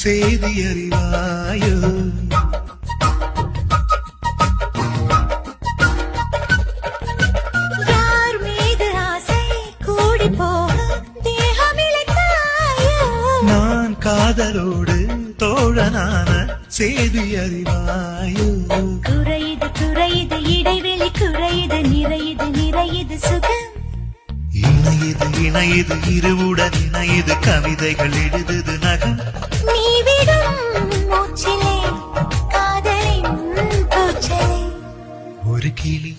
செய்தி அறிவாயோ. யார் மீது ஆசை கூடி போக தேகமிழைத்தாயோ. நான் காதலோடு தோழனான செய்தி அறிவாயோ. குறையுது குறையுது இடைவெளி குறையுது நிறையுது நிறையுது சுகம். இணையுது இணையுது இருவுடன் இணையுது கவிதைகள் எழுதுது நகம். நீ விடும் மூச்சிலே காதலின் பூச்சலே. ஒரு கிளி